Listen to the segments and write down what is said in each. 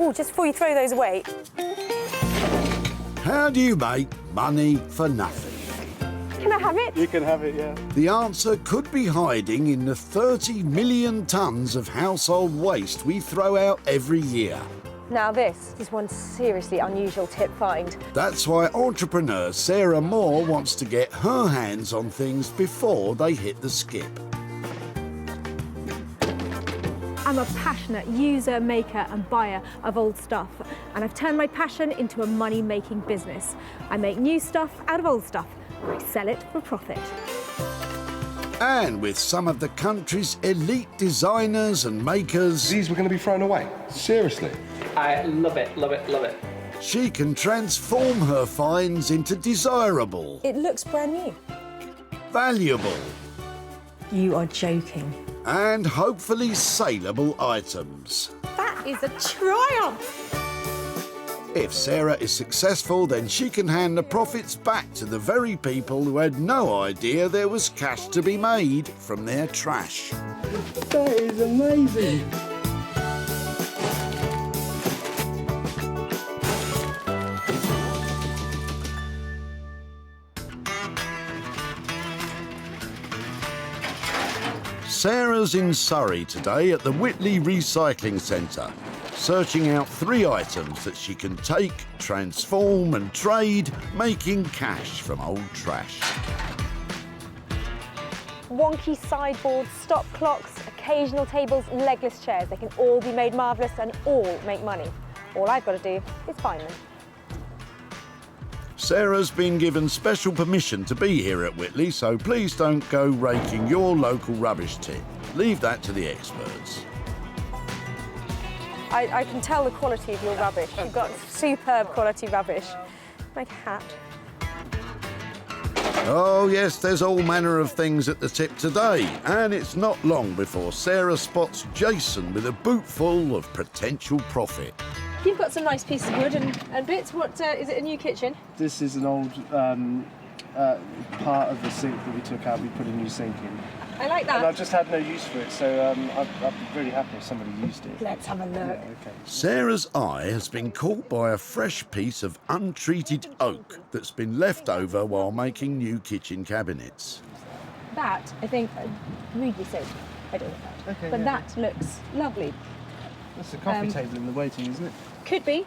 Oh, just before you throw those away. How do you make money for nothing? Can I have it? You can have it, yeah. The answer could be hiding in the 30 million tonnes of household waste we throw out every year. Now this is one seriously unusual tip find. That's why entrepreneur Sarah Moore wants to get her hands on things before they hit the skip. I'm a passionate user, maker and buyer of old stuff, and I've turned my passion into a money-making business. I make new stuff out of old stuff, and I sell it for profit. And with some of the country's elite designers and makers, These were going to be thrown away. Seriously. I love it, love it, love it. she can transform her finds into desirable, It looks brand new. valuable, You are joking. and hopefully saleable items. That is a triumph. If Sarah is successful, then she can hand the profits back to the very people who had no idea there was cash to be made from their trash. That is amazing. Sarah's in Surrey today at the Whitley Recycling Center, searching out 3 items that she can take, transform and trade, making cash from old trash. Wonky sideboards, stop clocks, occasional tables, legless chairs. They can all be made marvellous and all make money. All I've got to do is find them. Sarah's been given special permission to be here at Whitley, so please don't go raking your local rubbish tip. Leave that to the experts. I can tell the quality of your rubbish. You've got superb quality rubbish. Like a hat. Oh yes, there's all manner of things at the tip today, and it's not long before Sarah spots Jason with a boot full of potential profit. You've got some nice pieces of wood and bits. What is it, a new kitchen? This is an old part of the sink that we took out. We put a new sink in. I like And that. I've just had no use for it, so I'd be really happy if somebody used it. Let's have a look. Yeah, okay. Sarah's eye has been caught by a fresh piece of untreated oak that's been left over while making new kitchen cabinets. That, I think, rudely so. I don't know that. Okay, but yeah. that looks lovely. That's the coffee table in the waiting, isn't it? Could be.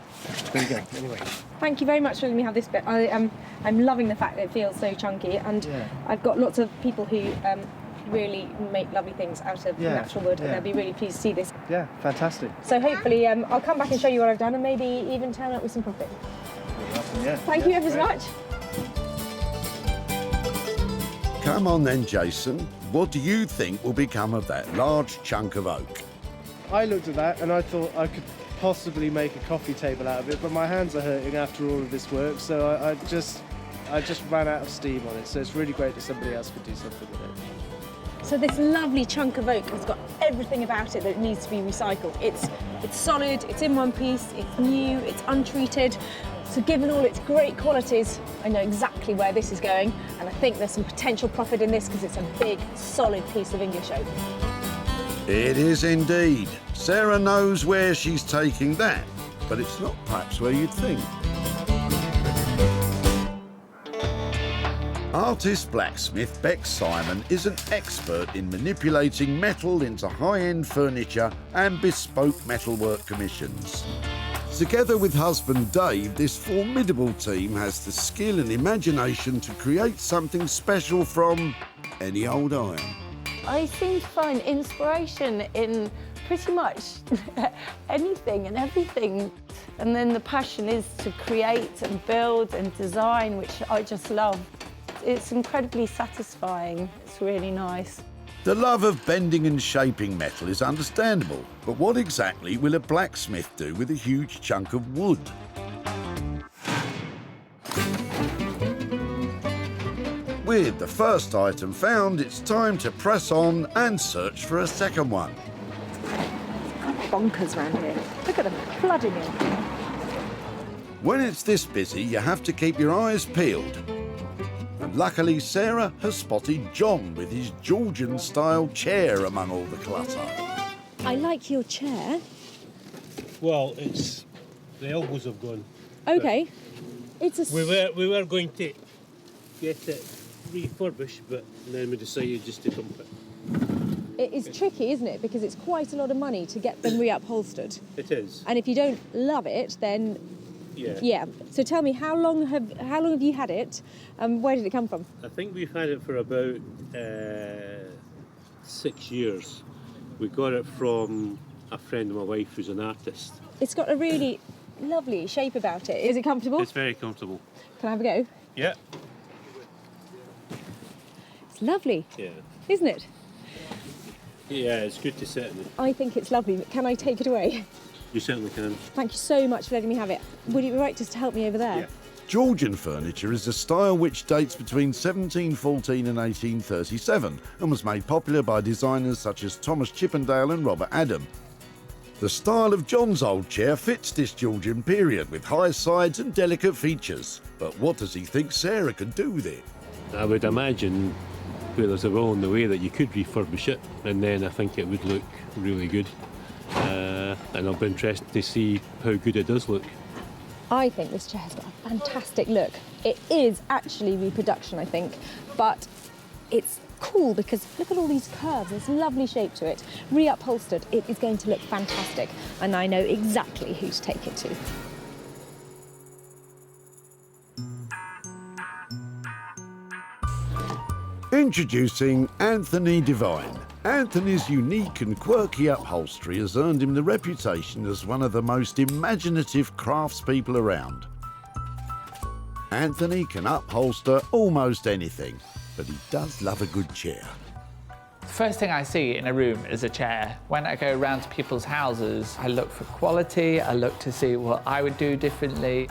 There you go. Anyway. Thank you very much for letting me have this bit. I'm loving the fact that it feels so chunky, and Yeah. I've got lots of people who really make lovely things out of Yeah, natural wood, and yeah. they'll be really pleased to see this. Yeah, fantastic. So hopefully I'll come back and show you what I've done, and maybe even turn up with some profit. Yeah. Thank you ever so much. Come on then, Jason. What do you think will become of that large chunk of oak? I looked at that and I thought I could possibly make a coffee table out of it, but my hands are hurting after all of this work, so I just ran out of steam on it. So it's really great that somebody else could do something with it. So this lovely chunk of oak has got everything about it that needs to be recycled. It's solid, it's in one piece, it's new, it's untreated. So given all its great qualities, I know exactly where this is going, and I think there's some potential profit in this because it's a big, solid piece of English oak. It is indeed. Sarah knows where she's taking that, but it's not perhaps where you'd think. Artist blacksmith Bex Simon is an expert in manipulating metal into high-end furniture and bespoke metalwork commissions. Together with husband Dave, this formidable team has the skill and imagination to create something special from any old iron. I seem to find inspiration in pretty much anything and everything. And then the passion is to create and build and design, which I just love. It's incredibly satisfying. It's really nice. The love of bending and shaping metal is understandable, but what exactly will a blacksmith do with a huge chunk of wood? With the first item found, it's time to press on and search for a second one. Bonkers round here. Look at them flooding in. When it's this busy, you have to keep your eyes peeled. And luckily, Sarah has spotted John with his Georgian-style chair among all the clutter. I like your chair. Well, it's the elbows have gone. Okay. It's a... We were going to get it refurbished, but then we decided just to dump it. It is tricky, isn't it? Because it's quite a lot of money to get them reupholstered. It is. And if you don't love it, then Yeah. So tell me, how long have you had it? Where did it come from? I think we've had it for about 6 years. We got it from a friend of my wife who's an artist. It's got a really lovely shape about it. Is it comfortable? It's very comfortable. Can I have a go? Yeah. It's lovely, Yeah. isn't it? Yeah, it's good to sit in it. I think it's lovely. Can I take it away? You certainly can. Thank you so much for letting me have it. Would it be right just to help me over there? Yeah. Georgian furniture is a style which dates between 1714 and 1837 and was made popular by designers such as Thomas Chippendale and Robert Adam. The style of John's old chair fits this Georgian period with high sides and delicate features. But what does he think Sarah could do with it? I would imagine where there's a will in the way that you could refurbish it, and then I think it would look really good. And I'll be interested to see how good it does look. I think this chair has got a fantastic look. It is actually reproduction, I think, but it's cool because look at all these curves. There's a lovely shape to it. Reupholstered, it is going to look fantastic, and I know exactly who to take it to. Introducing Anthony Devine. Anthony's unique and quirky upholstery has earned him the reputation as one of the most imaginative craftspeople around. Anthony can upholster almost anything, but he does love a good chair. First thing I see in a room is a chair. When I go around to people's houses, I look for quality, I look to see what I would do differently.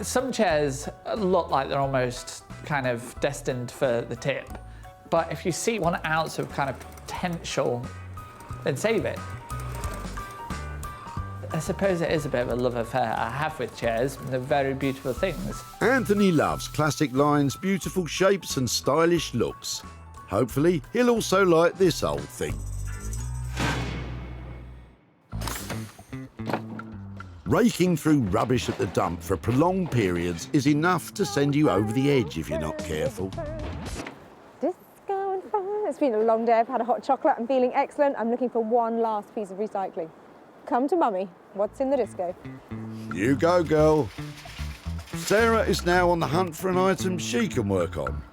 Some chairs look like they're almost kind of destined for the tip. But if you see 1 ounce of kind of potential, then save it. I suppose it is a bit of a love affair I have with chairs. They're very beautiful things. Anthony loves classic lines, beautiful shapes and stylish looks. Hopefully, he'll also like this old thing. Raking through rubbish at the dump for prolonged periods is enough to send you over the edge if you're not careful. Disco and fun. It's been a long day. I've had a hot chocolate. I'm feeling excellent. I'm looking for one last piece of recycling. Come to Mummy. What's in the disco? You go, girl. Sarah is now on the hunt for an item she can work on.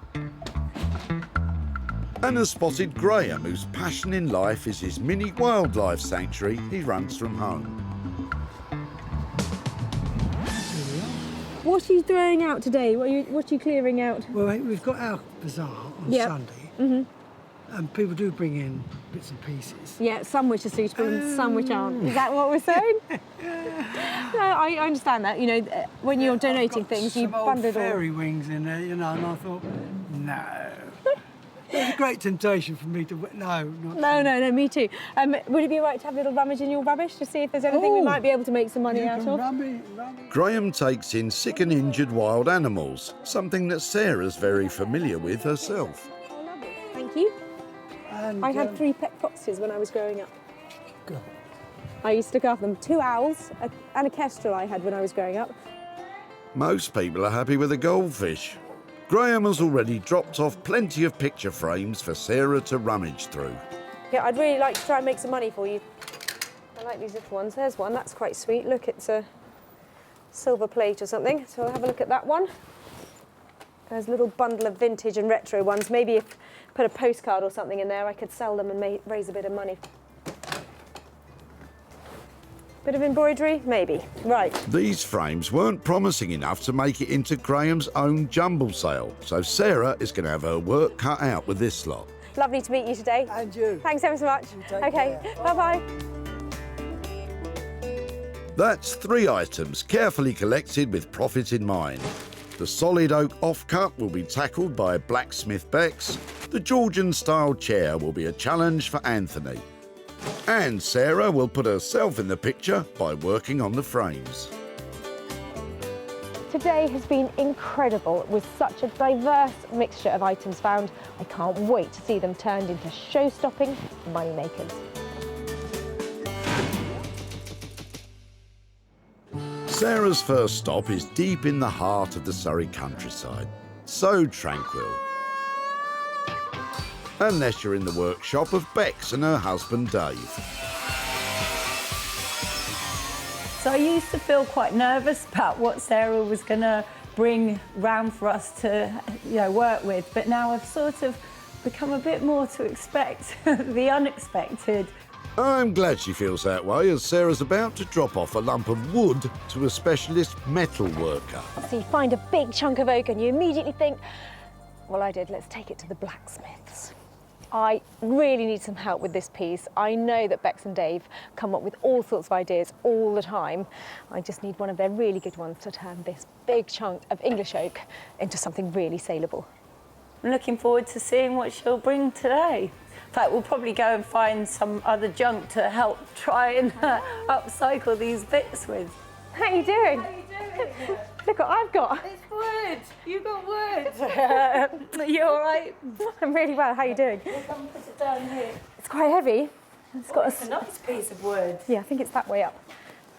And has spotted Graham, whose passion in life is his mini wildlife sanctuary he runs from home. What are you throwing out today? What are you clearing out? Well, we've got our bazaar on Sunday, and people do bring in bits and pieces. Yeah, some which are suitable and some which aren't. Is that what we're saying? No, I understand that. You know, when you're donating things, you bundle it all. Fairy wings in there, you know, and I thought, no. It was a great temptation for me to. No, me too. Would it be all right to have a little rummage in your rubbish to see if there's anything we might be able to make some money out of? Graham takes in sick and injured wild animals, something that Sarah's very familiar with herself. Oh, lovely. Thank you. And, I had 3 pet foxes when I was growing up. Good. I used to look after them. 2 owls and a kestrel I had when I was growing up. Most people are happy with a goldfish. Graham has already dropped off plenty of picture frames for Sarah to rummage through. Yeah, I'd really like to try and make some money for you. I like these little ones. There's one, that's quite sweet. Look, it's a silver plate or something. So I'll have a look at that one. There's a little bundle of vintage and retro ones. Maybe if I put a postcard or something in there, I could sell them and raise a bit of money. Bit of embroidery? Maybe. Right. These frames weren't promising enough to make it into Graham's own jumble sale, so Sarah is going to have her work cut out with this lot. Lovely to meet you today. And you. Thanks ever so much. Okay, bye-bye. That's 3 items carefully collected with profit in mind. The solid oak offcut will be tackled by Blacksmith Bex. The Georgian-style chair will be a challenge for Anthony. And Sarah will put herself in the picture by working on the frames. Today has been incredible with such a diverse mixture of items found. I can't wait to see them turned into show-stopping moneymakers. Sarah's first stop is deep in the heart of the Surrey countryside. So tranquil. Unless you're in the workshop of Bex and her husband Dave. So I used to feel quite nervous about what Sarah was going to bring round for us to, work with, but now I've sort of become a bit more to expect the unexpected. I'm glad she feels that way, as Sarah's about to drop off a lump of wood to a specialist metal worker. So you find a big chunk of oak and you immediately think, well, I did, let's take it to the blacksmiths. I really need some help with this piece. I know that Bex and Dave come up with all sorts of ideas all the time. I just need one of their really good ones to turn this big chunk of English oak into something really saleable. I'm looking forward to seeing what she'll bring today. In fact, we'll probably go and find some other junk to help try and upcycle these bits with. How are you doing? How are you doing? Look what I've got. It's wood. You got wood. You all right? I'm really well. How are you doing? Come put it down here. It's quite heavy. It's a nice piece of wood. Yeah, I think it's that way up.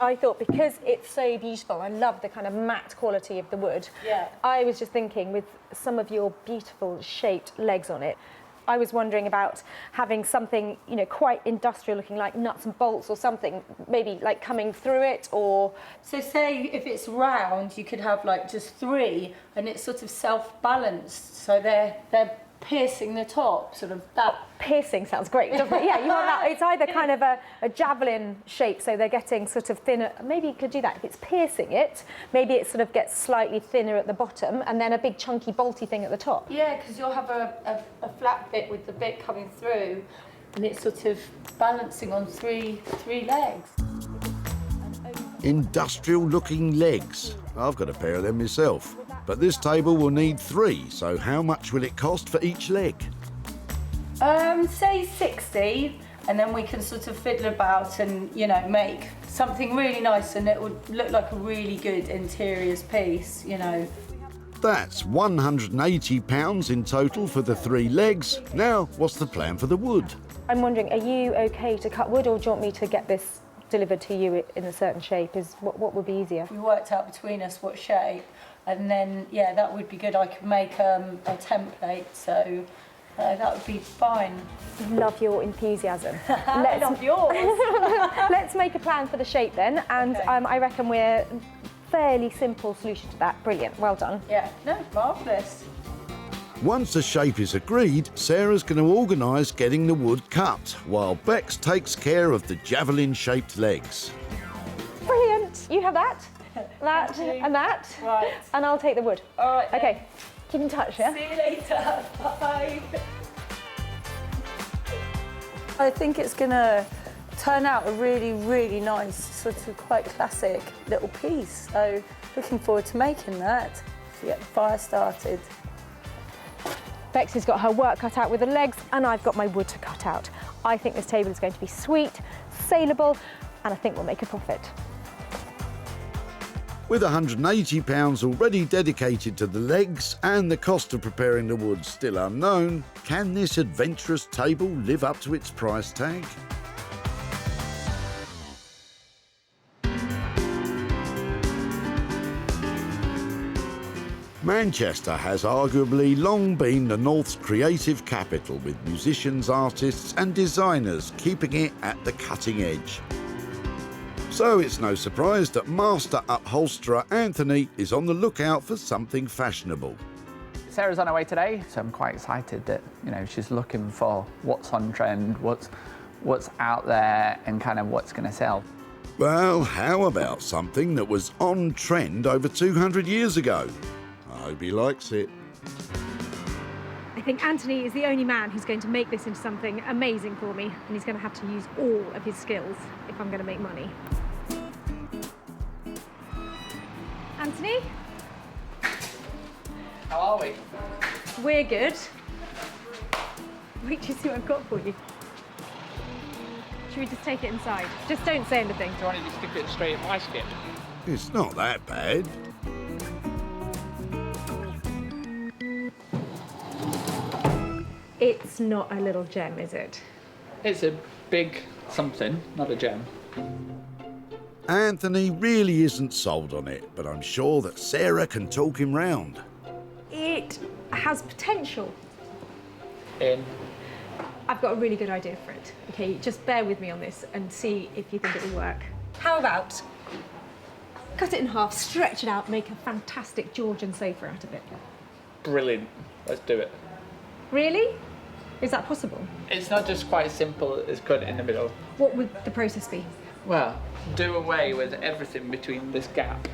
I thought because it's so beautiful, I love the kind of matte quality of the wood. Yeah. I was just thinking with some of your beautiful shaped legs on it, I was wondering about having something, quite industrial looking like nuts and bolts or something, maybe like coming through it or... So say if it's round, you could have like just 3 and it's sort of self-balanced. So they're piercing the top, sort of that. Piercing sounds great, doesn't it? Yeah, you want that. It's either kind of a javelin shape, so they're getting sort of thinner. Maybe you could do that. If it's piercing it, maybe it sort of gets slightly thinner at the bottom and then a big chunky bolty thing at the top. Yeah, because you'll have a flat bit with the bit coming through and it's sort of balancing on three legs. Industrial-looking legs. I've got a pair of them myself. But this table will need 3, so how much will it cost for each leg? Say 60, and then we can sort of fiddle about and, make something really nice and it would look like a really good interiors piece, That's £180 in total for the 3 legs. Now, what's the plan for the wood? I'm wondering, are you okay to cut wood or do you want me to get this delivered to you in a certain shape? What would be easier? We worked out between us what shape, and then, that would be good. I could make a template, so that would be fine. Love your enthusiasm. I love yours. Let's make a plan for the shape then, and Okay. I reckon we're fairly simple solution to that. Brilliant, well done. Yeah, no, marvellous. Once the shape is agreed, Sarah's going to organise getting the wood cut, while Bex takes care of the javelin-shaped legs. Brilliant, you have that, that, Thank you. and that, Right. and I'll take the wood. All right. then. Okay, keep in touch, yeah? See you later. Bye. I think it's going to turn out a really, really nice, sort of quite classic little piece. So looking forward to making that. To get the fire started. Bex has got her work cut out with the legs and I've got my wood to cut out. I think this table is going to be sweet, saleable, and I think we'll make a profit. With £180 already dedicated to the legs and the cost of preparing the wood still unknown, can this adventurous table live up to its price tag? Manchester has arguably long been the North's creative capital, with musicians, artists and designers keeping it at the cutting edge. So it's no surprise that master upholsterer Anthony is on the lookout for something fashionable. Sarah's on her way today, so I'm quite excited that, she's looking for what's on trend, what's out there and kind of what's going to sell. Well, how about something that was on trend over 200 years ago? I hope he likes it. I think Anthony is the only man who's going to make this into something amazing for me, and he's going to have to use all of his skills if I'm going to make money. Anthony? How are we? We're good. Wait to see what I've got for you. Should we just take it inside? Just don't say anything. Do you want to just stick it straight in my skip? It's not that bad. It's not a little gem, is it? It's a big something, not a gem. Anthony really isn't sold on it, but I'm sure that Sarah can talk him round. It has potential. I've got a really good idea for it. Okay, just bear with me on this and see if you think it will work. How about cut it in half, stretch it out, make a fantastic Georgian sofa out of it? Brilliant. Let's do it. Really? Is that possible? It's not just quite as simple as cut it in the middle. What would the process be? Well, do away with everything between this gap.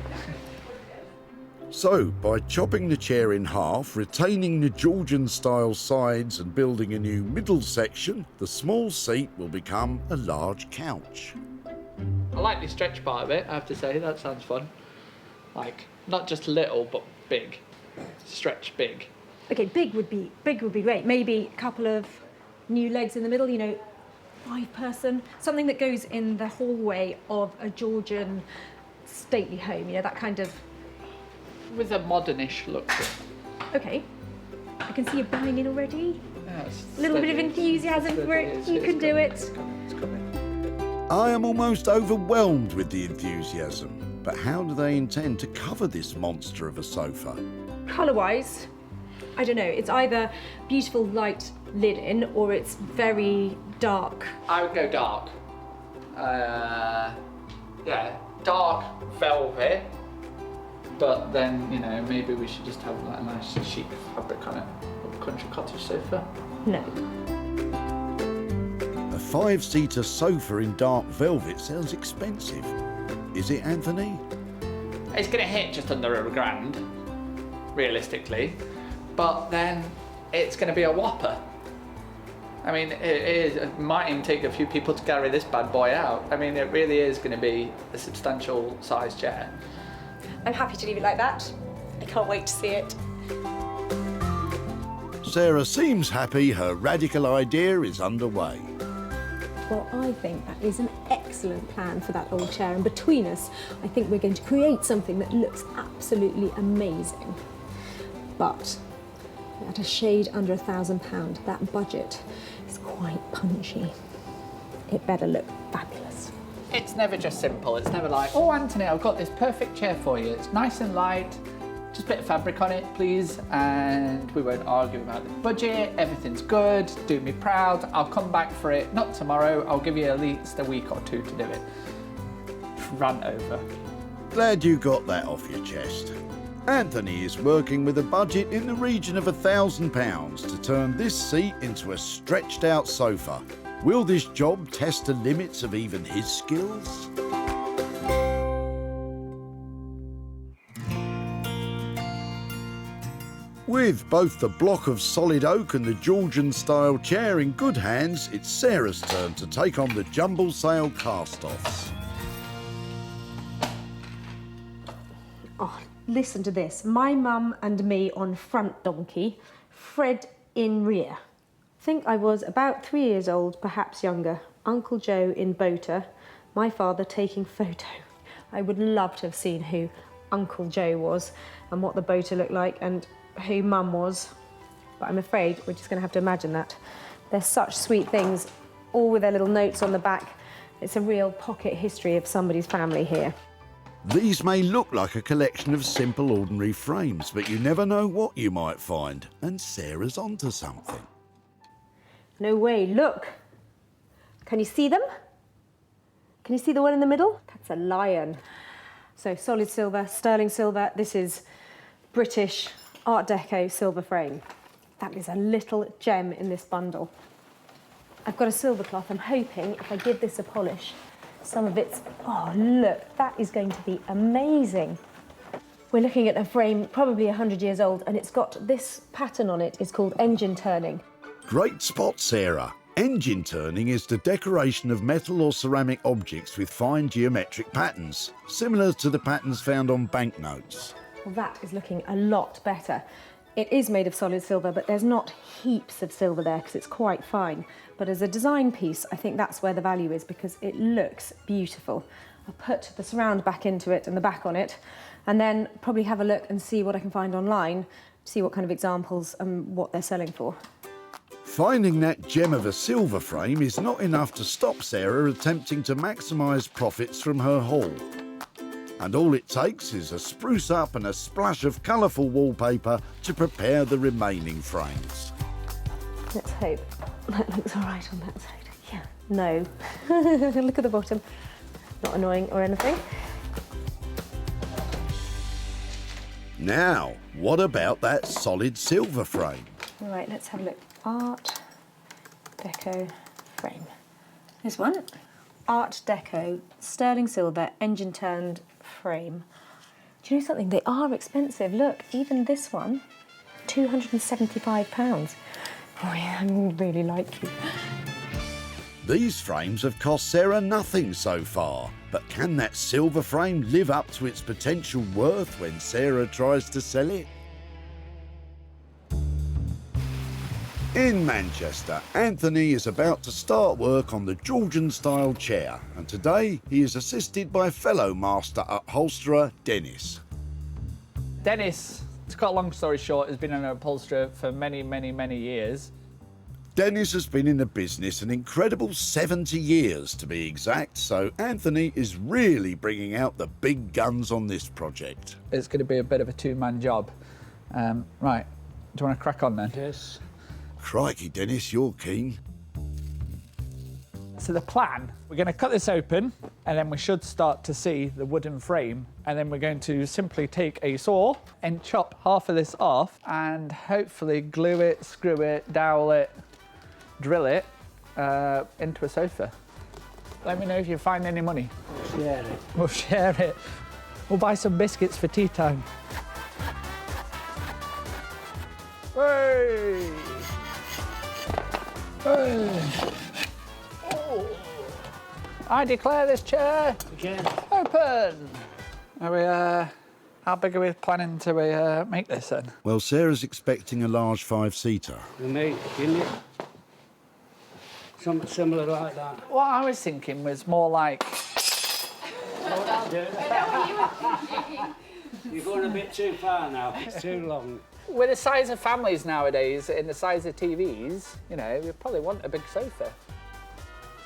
So, by chopping the chair in half, retaining the Georgian-style sides and building a new middle section, the small seat will become a large couch. I like the stretch part of it, I have to say. That sounds fun. Like, not just little, but big. Stretch big. Okay, big would be great. Maybe a couple of new legs in the middle, you know, 5-person, something that goes in the hallway of a Georgian stately home, you know, that kind of... With a modernish look to it. Okay, I can see you buying in already. Yeah, A little bit of enthusiasm for it, you can do it. It's coming. I am almost overwhelmed with the enthusiasm, but how do they intend to cover this monster of a sofa? Colour-wise, I don't know, it's either beautiful light linen or it's very dark. I would go dark. Yeah, dark velvet. But then, you know, maybe we should just have like a nice chic fabric on it. A country cottage sofa. No. A 5-seater sofa in dark velvet sounds expensive. Is it, Anthony? It's going to hit just under £1,000, realistically. But then it's going to be a whopper. I mean, it might even take a few people to carry this bad boy out. I mean, it really is going to be a substantial size chair. I'm happy to leave it like that. I can't wait to see it. Sarah seems happy her radical idea is underway. Well, I think that is an excellent plan for that old chair, and between us, I think we're going to create something that looks absolutely amazing. But at a shade under £1,000, that budget is quite punchy. It better look fabulous. It's never just simple. It's never like, oh, Anthony, I've got this perfect chair for you. It's nice and light. Just a bit of fabric on it, please. And we won't argue about the budget. Everything's good. Do me proud. I'll come back for it. Not tomorrow. I'll give you at least a week or two to do it. Run over. Glad you got that off your chest. Anthony is working with a budget in the region of £1,000 to turn this seat into a stretched out sofa. Will this job test the limits of even his skills? With both the block of solid oak and the Georgian-style chair in good hands, it's Sarah's turn to take on the jumble sale cast-offs. Oh, listen to this. My mum and me on front donkey, Fred in rear. I think I was about 3 years old, perhaps younger. Uncle Joe in boater, my father taking photo. I would love to have seen who Uncle Joe was and what the boater looked like and who Mum was. But I'm afraid we're just going to have to imagine that. They're such sweet things, all with their little notes on the back. It's a real pocket history of somebody's family here. These may look like a collection of simple, ordinary frames, but you never know what you might find, and Sarah's onto something. No way, look. Can you see them? Can you see the one in the middle? That's a lion. So solid silver, sterling silver. This is British Art Deco silver frame. That is a little gem in this bundle. I've got a silver cloth. I'm hoping if I give this a polish, some of it's, oh look, that is going to be amazing. We're looking at a frame probably 100 years old, and it's got this pattern on it. It's called engine turning. Great spot, Sarah. Engine turning is the decoration of metal or ceramic objects with fine geometric patterns, similar to the patterns found on banknotes. Well, that is looking a lot better. It is made of solid silver, but there's not heaps of silver there because it's quite fine. But as a design piece, I think that's where the value is because it looks beautiful. I'll put the surround back into it and the back on it, and then probably have a look and see what I can find online, see what kind of examples and what they're selling for. Finding that gem of a silver frame is not enough to stop Sarah attempting to maximise profits from her haul. And all it takes is a spruce up and a splash of colourful wallpaper to prepare the remaining frames. Let's hope that looks all right on that side. Yeah, no. Look at the bottom. Not annoying or anything. Now, what about that solid silver frame? All right, let's have a look. Art Deco frame. This one. Art Deco, sterling silver, engine turned frame. Do you know something? They are expensive. Look, even this one, £275. Oh yeah, I really like you. These frames have cost Sarah nothing so far, but can that silver frame live up to its potential worth when Sarah tries to sell it? In Manchester, Anthony is about to start work on the Georgian-style chair, and today he is assisted by fellow master upholsterer Dennis. Dennis, to cut a long story short, has been an upholsterer for many, many, many years. Dennis has been in the business an incredible 70 years to be exact, so Anthony is really bringing out the big guns on this project. It's going to be a bit of a two-man job. Right, do you want to crack on then? Yes. Crikey, Dennis, you're keen. So the plan, we're going to cut this open and then we should start to see the wooden frame, and then we're going to simply take a saw and chop half of this off and hopefully glue it, screw it, dowel it, drill it into a sofa. Let me know if you find any money. Share it. We'll share it. We'll buy some biscuits for tea time. Hey! Hey! Oh. I declare this chair open. Are we, how big are we planning to make this then? Well, Sarah's expecting a large 5-seater. We made it, didn't it? Something similar like that. What I was thinking was more like... You're going a bit too far now. It's too long. With the size of families nowadays and the size of TVs, you know, you probably want a big sofa.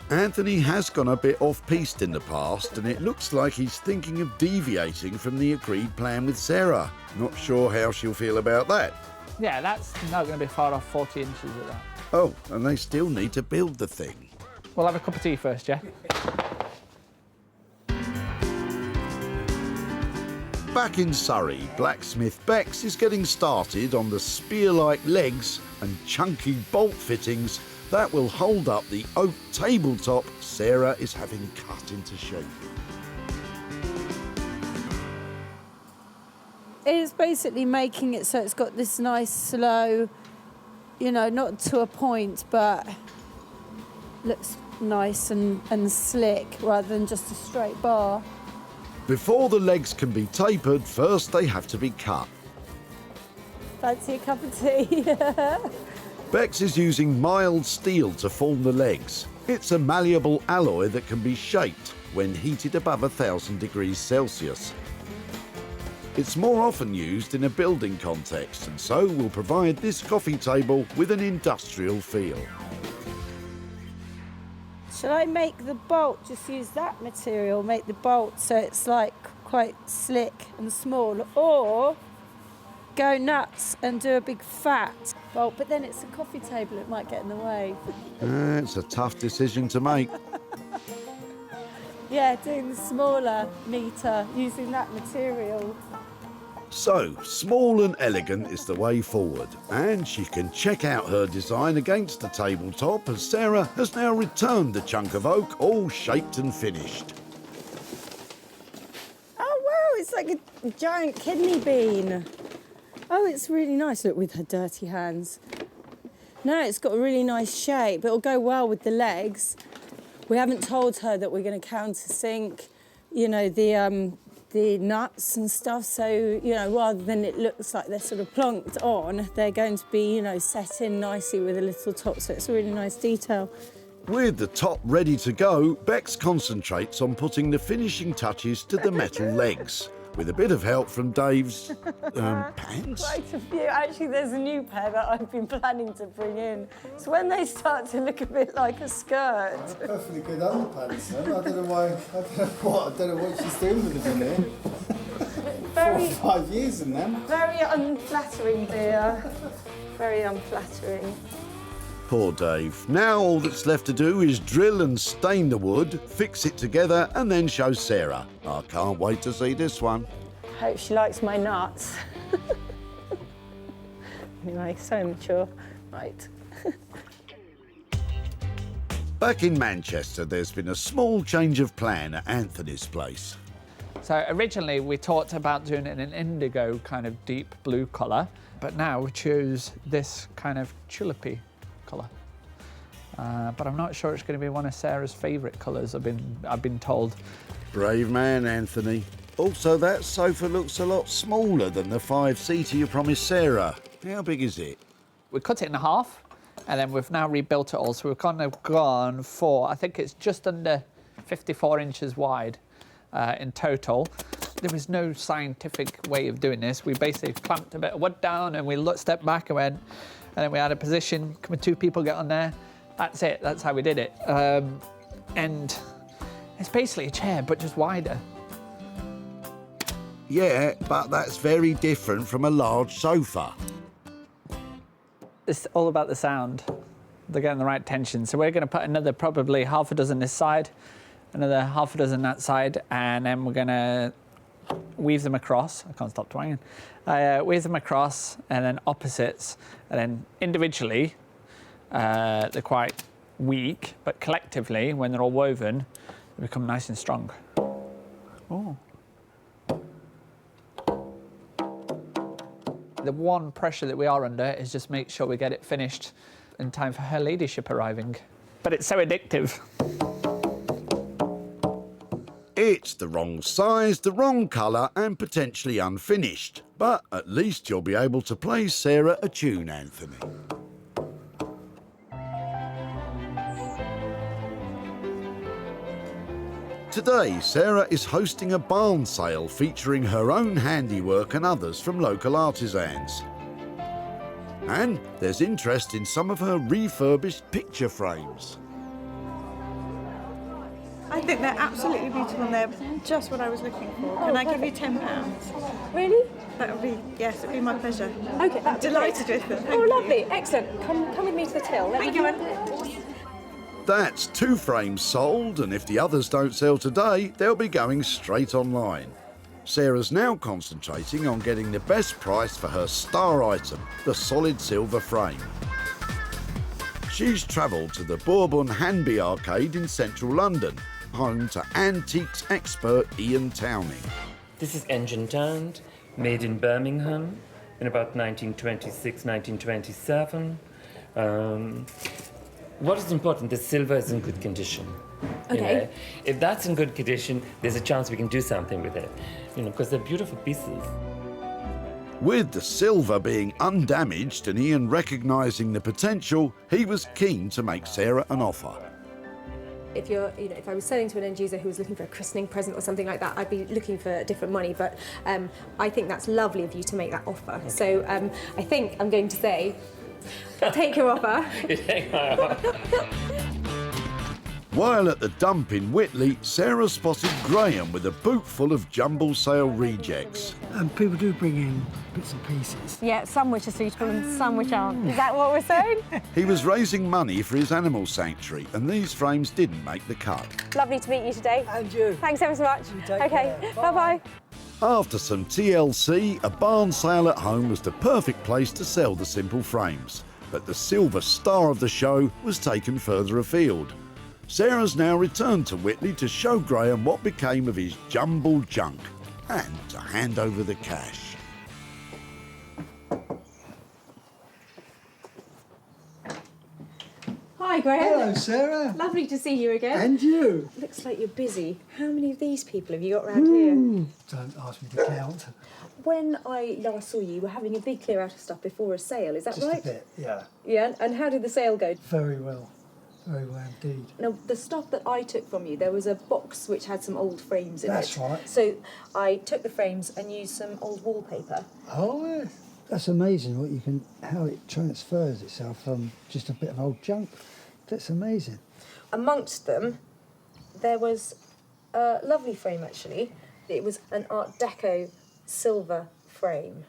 Anthony has gone a bit off-piste in the past, and it looks like he's thinking of deviating from the agreed plan with Sarah. Not sure how she'll feel about that. Yeah, that's not going to be far off 40 inches of that. Oh, and they still need to build the thing. We'll have a cup of tea first, yeah? Back in Surrey, blacksmith Bex is getting started on the spear-like legs and chunky bolt fittings that will hold up the oak tabletop Sarah is having cut into shape. It's basically making it so it's got this nice slow, you know, not to a point, but looks nice and slick rather than just a straight bar. Before the legs can be tapered, first they have to be cut. Fancy a cup of tea? Bex is using mild steel to form the legs. It's a malleable alloy that can be shaped when heated above 1,000 degrees Celsius. It's more often used in a building context, and so will provide this coffee table with an industrial feel. Shall I make the bolt, just use that material, make the bolt so it's like quite slick and small, or go nuts and do a big fat bolt, but then it's a coffee table, it might get in the way. It's a tough decision to make. Yeah, doing the smaller, neater, using that material. So, small and elegant is the way forward, and she can check out her design against the tabletop as Sarah has now returned the chunk of oak all shaped and finished. Oh wow, it's like a giant kidney bean. Oh, it's really nice, look, with her dirty hands. No, it's got a really nice shape. It'll go well with the legs. We haven't told her that we're going to countersink, you know, the nuts and stuff. So, you know, rather than it looks like they're sort of plonked on, they're going to be, you know, set in nicely with a little top. So it's a really nice detail. With the top ready to go, Bex concentrates on putting the finishing touches to the metal legs. with a bit of help from Dave's pants. Quite a few. Actually, there's a new pair that I've been planning to bring in. So when they start to look a bit like a skirt. Perfectly good underpants, then. I don't know what she's doing with them in here. 4 or 5 years in them. Very unflattering, dear. Very unflattering. Poor Dave. Now all that's left to do is drill and stain the wood, fix it together and then show Sarah. I can't wait to see this one. Hope she likes my nuts. Anyway, so mature. Right. Back in Manchester, there's been a small change of plan at Anthony's place. So originally we talked about doing it in an indigo kind of deep blue colour, but now we choose this kind of tulipy colour. But I'm not sure it's going to be one of Sarah's favourite colours, I've been told. Brave man, Anthony. Also, that sofa looks a lot smaller than the 5-seater you promised Sarah. How big is it? We cut it in half, and then we've now rebuilt it all. So we've kind of gone for, I think it's just under 54 inches wide in total. There was no scientific way of doing this. We basically clamped a bit of wood down and we stepped back and went, and then we had a position, come 2 people get on there. That's it, that's how we did it. And it's basically a chair, but just wider. Yeah, but that's very different from a large sofa. It's all about the sound. They're getting the right tension. So we're going to put another probably half a dozen this side, another half a dozen that side, and then we're going to weave them across. I can't stop twanging. Weave them across, and then opposites, and then individually, they're quite weak, but collectively, when they're all woven, they become nice and strong. Oh. The one pressure that we are under is just make sure we get it finished in time for her ladyship arriving. But it's so addictive. It's the wrong size, the wrong colour and potentially unfinished. But at least you'll be able to play Sarah a tune, Anthony. Today, Sarah is hosting a barn sale featuring her own handiwork and others from local artisans. And there's interest in some of her refurbished picture frames. I think they're absolutely beautiful and they're just what I was looking for. Can I give you £10? Really? That would be, yes, it would be my pleasure. Okay, I'm delighted with them. Oh, lovely, excellent. Come with me to the till. Thank you. That's 2 frames sold, and if the others don't sell today, they'll be going straight online. Sarah's now concentrating on getting the best price for her star item, the solid silver frame. She's travelled to the Bourbon Hanby Arcade in central London, home to antiques expert Ian Towning. This is engine turned, made in Birmingham in about 1926, 1927. What is important, the silver is in good condition. Okay. You know? If that's in good condition, there's a chance we can do something with it. You know, because they're beautiful pieces. With the silver being undamaged and Ian recognising the potential, he was keen to make Sarah an offer. If I was selling to an end user who was looking for a christening present or something like that, I'd be looking for a different money. But I think that's lovely of you to make that offer. Okay. So I think I'm going to say, I'll take your offer. You take my offer. While at the dump in Whitley, Sarah spotted Graham with a boot full of jumble sale rejects. And people do bring in bits and pieces. Yeah, some which are suitable and some which aren't. Is that what we're saying? He was raising money for his animal sanctuary, and these frames didn't make the cut. Lovely to meet you today. And you. Thanks ever so much. Okay, bye-bye. After some TLC, a barn sale at home was the perfect place to sell the simple frames. But the silver star of the show was taken further afield. Sarah's now returned to Whitley to show Graham what became of his jumbled junk and to hand over the cash. Hi, Graham. Hello, Sarah. Lovely to see you again. And you. Looks like you're busy. How many of these people have you got around here? Don't ask me to count. When I last saw you, you were having a big clear out of stuff before a sale, is that Just right? a bit, yeah. Yeah, and how did the sale go? Very well. Very well indeed. Now, the stuff that I took from you, there was a box which had some old frames in That's it. right. So I took the frames and used some old wallpaper. Oh, yes. That's amazing what you can, how it transfers itself from just a bit of old junk. That's amazing. Amongst them, there was a lovely frame, actually. It was an Art Deco silver frame.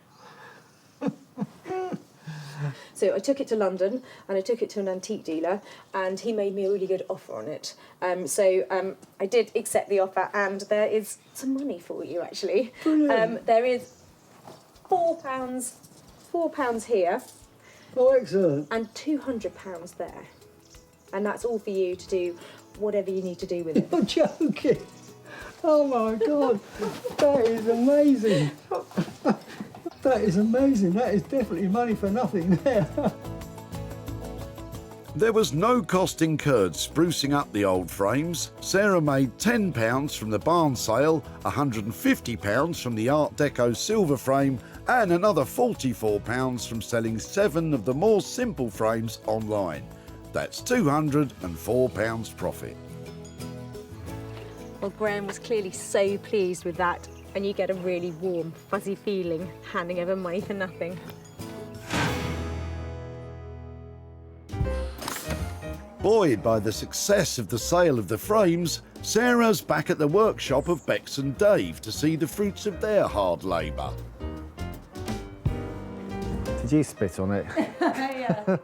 So I took it to London and I took it to an antique dealer and he made me a really good offer on it. I did accept the offer and there is some money for you, actually. There is £4 here. Oh, excellent. And £200 there. And that's all for you to do whatever you need to do with it. You're joking. Oh my God, that is amazing. That is amazing. That is definitely money for nothing there. There was no cost incurred sprucing up the old frames. Sarah made £10 from the barn sale, £150 from the Art Deco silver frame, and another £44 from selling 7 of the more simple frames online. That's £204 profit. Well, Graham was clearly so pleased with that, and you get a really warm, fuzzy feeling handing over money for nothing. Buoyed by the success of the sale of the frames, Sarah's back at the workshop of Bex and Dave to see the fruits of their hard labour. Did you spit on it? Yeah.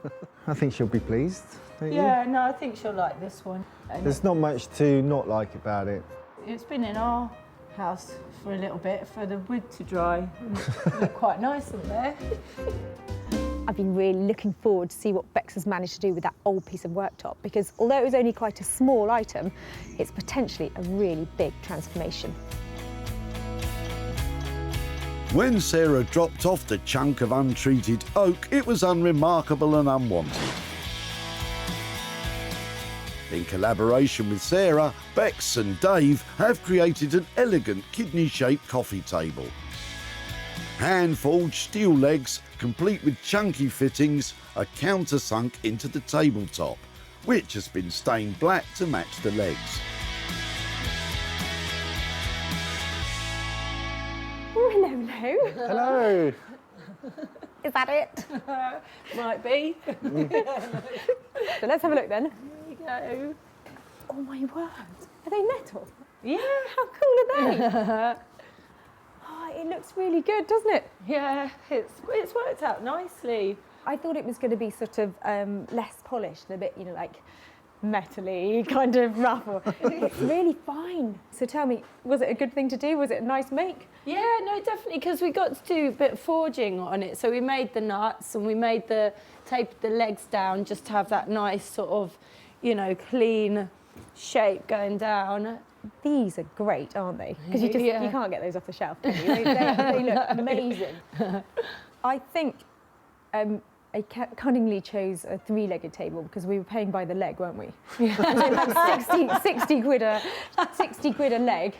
I think she'll be pleased, don't you? Yeah, no, I think she'll like this one. There's not much to not like about it. It's been in our house for a little bit for the wood to dry. It looked quite nice in there. I've been really looking forward to see what Bex has managed to do with that old piece of worktop, because although it was only quite a small item, it's potentially a really big transformation. When Sarah dropped off the chunk of untreated oak, it was unremarkable and unwanted. In collaboration with Sarah, Bex and Dave have created an elegant kidney-shaped coffee table. Hand-forged steel legs, complete with chunky fittings, are countersunk into the tabletop, which has been stained black to match the legs. Oh, hello, hello. Hello. Is that it? Might be. So let's have a look then. There you go. Oh my word, are they metal? Yeah. How cool are they? Oh, it looks really good, doesn't it? Yeah, it's worked out nicely. I thought it was going to be sort of less polished and a bit, you know, like metal-y, kind of rough. It's really fine. So tell me, was it a good thing to do? Was it a nice make? Yeah, no, definitely, because we got to do a bit of forging on it. So we made the nuts and we made taped the legs down just to have that nice sort of, you know, clean shape going down. These are great, aren't they? Because you can't get those off the shelf, can you? They look amazing. I think I cunningly chose a 3-legged table because we were paying by the leg, weren't we? Like 60 quid a leg.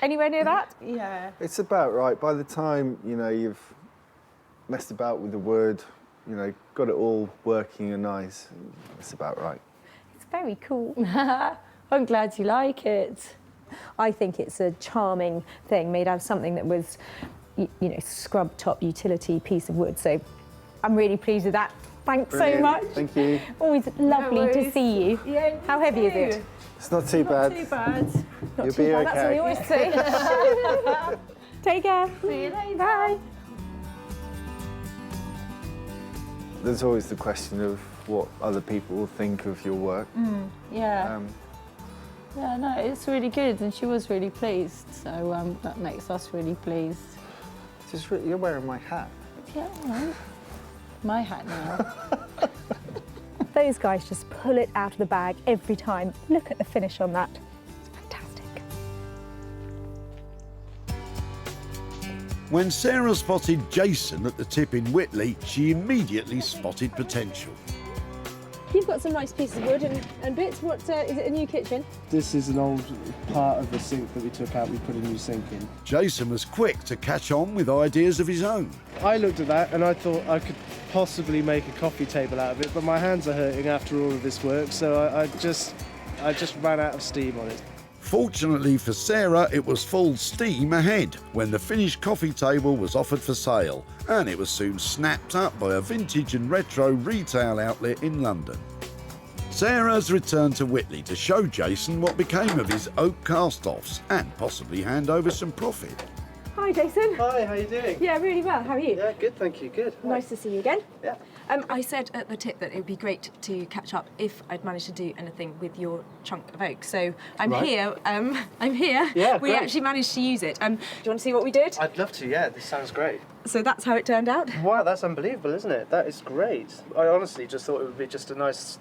Anywhere near that? Yeah. It's about right. By the time, you know, you've messed about with the wood, you know, got it all working and nice, it's about right. It's very cool. I'm glad you like it. I think it's a charming thing made out of something that was, you know, scrub top utility piece of wood. So I'm really pleased with that. Thanks so much. Thank you. Always lovely to see you. Yeah, How heavy is it? It's not too bad. Not too bad. Not You'll too be bad, that's what we okay. always say. Take care. See you later. Bye. There's always the question of what other people will think of your work. Yeah. Yeah, no, it's really good, and she was really pleased, so that makes us really pleased. You're wearing my hat. Yeah, all right. My hat now. Those guys just pull it out of the bag every time. Look at the finish on that. It's fantastic. When Sarah spotted Jason at the tip in Whitley, she immediately spotted potential. You've got some nice pieces of wood and bits. What is it? A new kitchen? This is an old part of the sink that we took out. We put a new sink in. Jason was quick to catch on with ideas of his own. I looked at that and I thought I could possibly make a coffee table out of it, but my hands are hurting after all of this work, so I just ran out of steam on it. Fortunately for Sarah, it was full steam ahead when the finished coffee table was offered for sale, and it was soon snapped up by a vintage and retro retail outlet in London. Sarah's returned to Whitley to show Jason what became of his oak cast-offs and possibly hand over some profit. Hi, Jason. Hi, how you doing? Yeah, really well. How are you? Yeah, good, thank you, good. Nice to see you again. Yeah. I said at the tip that it would be great to catch up if I'd managed to do anything with your chunk of oak. So I'm here. I'm here. Yeah, we great. actually managed to use it. Do you want to see what we did? I'd love to, yeah, this sounds great. So that's how it turned out. Wow, that's unbelievable, isn't it? That is great. I honestly just thought it would be just a nice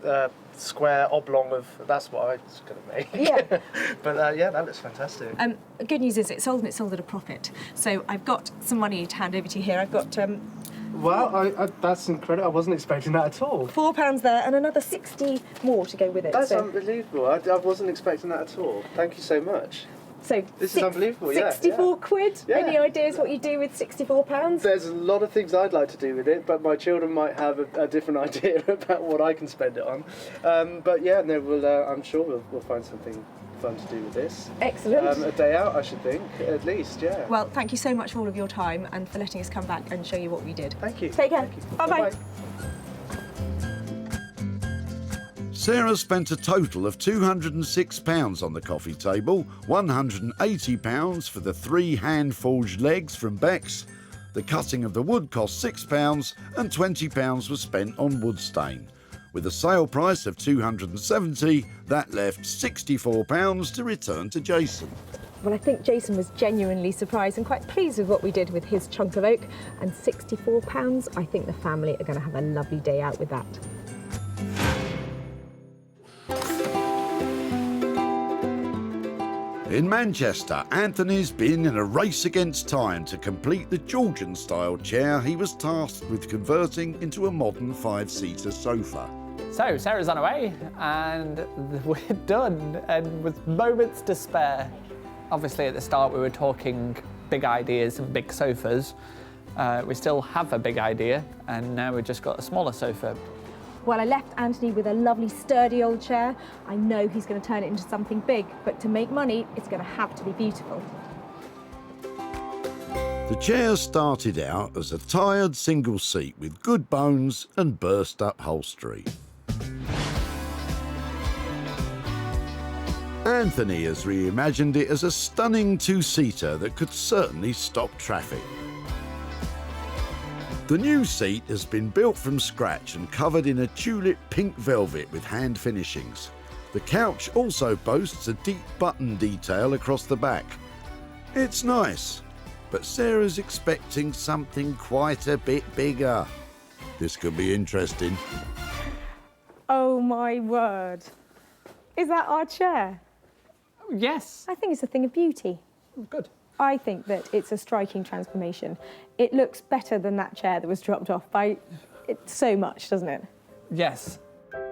square oblong of, that's what I was going to make. Yeah. But yeah, that looks fantastic. Good news is it sold and it sold at a profit. So I've got some money to hand over to you here. I've got Wow, that's incredible. I wasn't expecting that at all. £4 there and another 60 more to go with it. That's so unbelievable. I wasn't expecting that at all. Thank you so much. So This is unbelievable, yeah, 64 quid? Yeah. Any ideas what you do with £64? There's a lot of things I'd like to do with it, but my children might have a different idea about what I can spend it on. But yeah, no, I'm sure we'll find something fun to do with this. Excellent. A day out, I should think, at least, yeah. Well, thank you so much for all of your time and for letting us come back and show you what we did. Thank you. Take care. Thank you. Bye-bye. Sarah spent a total of £206 on the coffee table, £180 for the 3 hand-forged legs from Bex. The cutting of the wood cost £6 and £20 was spent on wood stain. With a sale price of £270, that left £64 to return to Jason. Well, I think Jason was genuinely surprised and quite pleased with what we did with his chunk of oak. And £64, I think the family are going to have a lovely day out with that. In Manchester, Anthony's been in a race against time to complete the Georgian-style chair he was tasked with converting into a modern 5-seater sofa. So Sarah's on her way and we're done, and with moments to spare. Obviously at the start we were talking big ideas and big sofas. We still have a big idea and now we've just got a smaller sofa. Well, I left Anthony with a lovely sturdy old chair. I know he's going to turn it into something big, but to make money, it's going to have to be beautiful. The chair started out as a tired single seat with good bones and burst upholstery. Anthony has reimagined it as a stunning 2-seater that could certainly stop traffic. The new seat has been built from scratch and covered in a tulip pink velvet with hand finishings. The couch also boasts a deep button detail across the back. It's nice, but Sarah's expecting something quite a bit bigger. This could be interesting. Oh my word. Is that our chair? Yes. I think it's a thing of beauty. Good. I think that it's a striking transformation. It looks better than that chair that was dropped off by so much, doesn't it? Yes.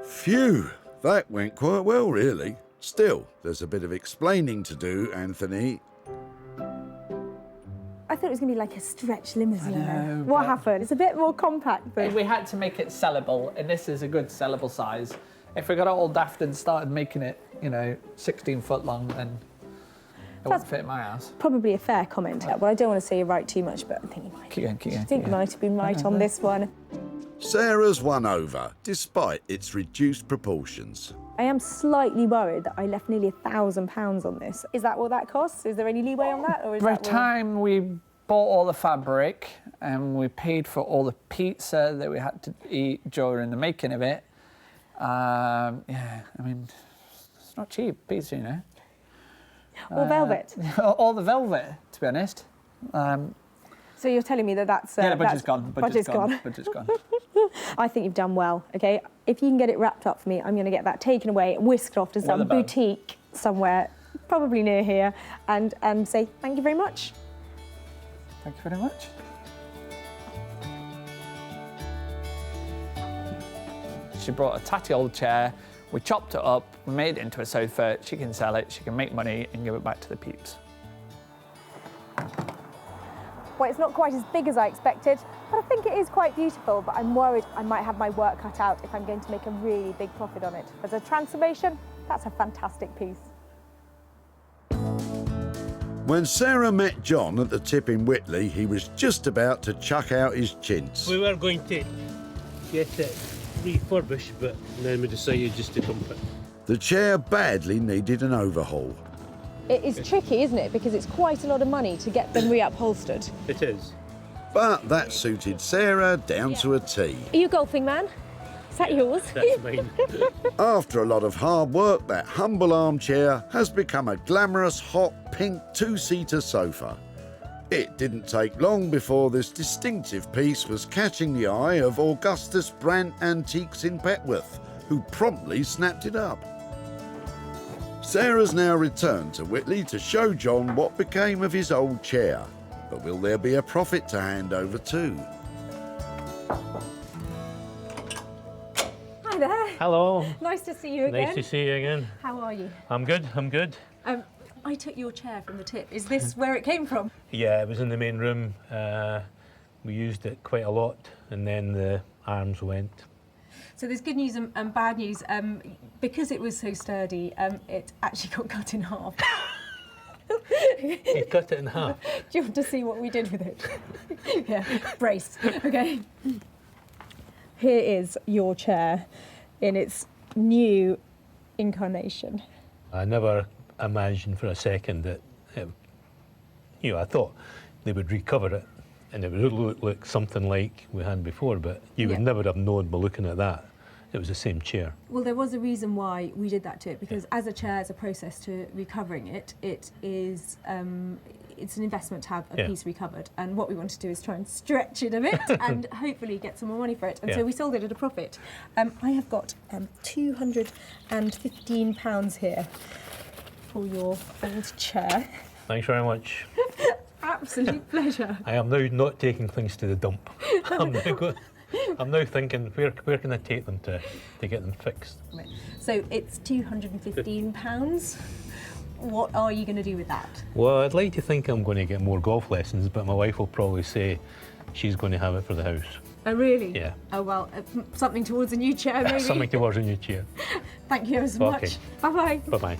Phew, that went quite well, really. Still, there's a bit of explaining to do, Anthony. I thought it was going to be like a stretch limousine. know, What but- happened? It's a bit more compact than... We had to make it sellable, and this is a good sellable size. If we got all daft and started making it, 16 foot long, then it wouldn't fit in my house. Probably a fair comment. Well, I don't want to say you're right too much, but I think you might. Keep going, keep going. I think you might have been right on this one. Sarah's won over, despite its reduced proportions. I am slightly worried that I left nearly £1,000 on this. Is that what that costs? Is there any leeway on that? Or is By the that time we bought all the fabric and we paid for all the pizza that we had to eat during the making of it, yeah, I mean, it's not cheap pizza, Or velvet? All the velvet, to be honest. So you're telling me that that's... Yeah, the budget's that's- gone. Budget's gone. Budget's gone. I think you've done well, OK? If you can get it wrapped up for me, I'm going to get that taken away and whisked off to some about? boutique somewhere, probably near here, and say thank you very much. Thank you very much. She brought a tatty old chair, we chopped it up, we made it into a sofa, she can sell it, she can make money and give it back to the peeps. Well, it's not quite as big as I expected, but I think it is quite beautiful, but I'm worried I might have my work cut out if I'm going to make a really big profit on it. As a transformation, that's a fantastic piece. When Sarah met John at the tip in Whitley, he was just about to chuck out his chintz. We were going to get it refurbished, but then we decided just to dump it. The chair badly needed an overhaul. It is tricky, isn't it? Because it's quite a lot of money to get them reupholstered. It is. But that suited Sarah down to a T. Are you a golfing man? Is that yours? That's mine. After a lot of hard work, that humble armchair has become a glamorous, hot, pink two-seater sofa. It didn't take long before this distinctive piece was catching the eye of Augustus Brandt Antiques in Petworth, who promptly snapped it up. Sarah's now returned to Whitley to show John what became of his old chair. But will there be a profit to hand over too? Hi there. Hello. Nice to see you again. Nice to see you again. How are you? I'm good, I'm good. I took your chair from the tip. Is this where it came from? Yeah, it was in the main room. We used it quite a lot, and then the arms went. So there's good news and bad news. Because it was so sturdy, it actually got cut in half. You cut it in half. Do you want to see what we did with it? Yeah, brace. Okay. Here is your chair in its new incarnation. I never imagined for a second that, I thought they would recover it and it would look something like we had before, but you would never have known by looking at that. It was the same chair. Well, there was a reason why we did that to it, because as a chair, as a process to recovering it, it is it's an investment to have a piece recovered. And what we want to do is try and stretch it a bit and hopefully get some more money for it. And so we sold it at a profit. I have got £215 here for your old chair. Thanks very much. Absolute pleasure. I am now not taking things to the dump. I'm now thinking, where can I take them to get them fixed? So it's £215. What are you going to do with that? Well, I'd like to think I'm going to get more golf lessons, but my wife will probably say she's going to have it for the house. Oh, really? Yeah. Oh, well, something towards a new chair, maybe? Something towards a new chair. Thank you so much. Bye-bye. Bye-bye.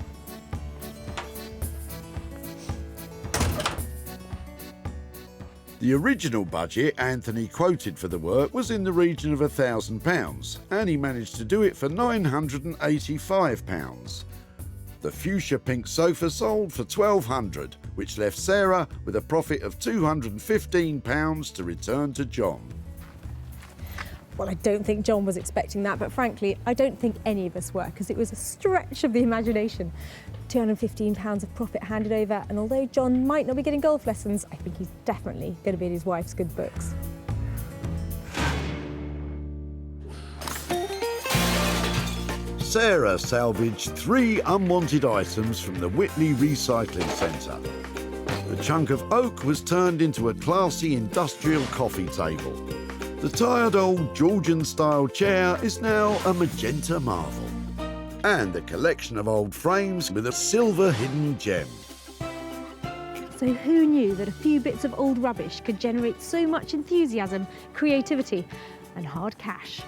The original budget Anthony quoted for the work was in the region of £1,000, and he managed to do it for £985. The fuchsia pink sofa sold for £1,200, which left Sarah with a profit of £215 to return to John. Well, I don't think John was expecting that, but frankly, I don't think any of us were, because it was a stretch of the imagination. £215 of profit handed over, and although John might not be getting golf lessons, I think he's definitely going to be in his wife's good books. Sarah salvaged 3 unwanted items from the Whitley Recycling Center. The chunk of oak was turned into a classy industrial coffee table. The tired old Georgian-style chair is now a magenta marvel. And a collection of old frames with a silver hidden gem. So who knew that a few bits of old rubbish could generate so much enthusiasm, creativity and hard cash?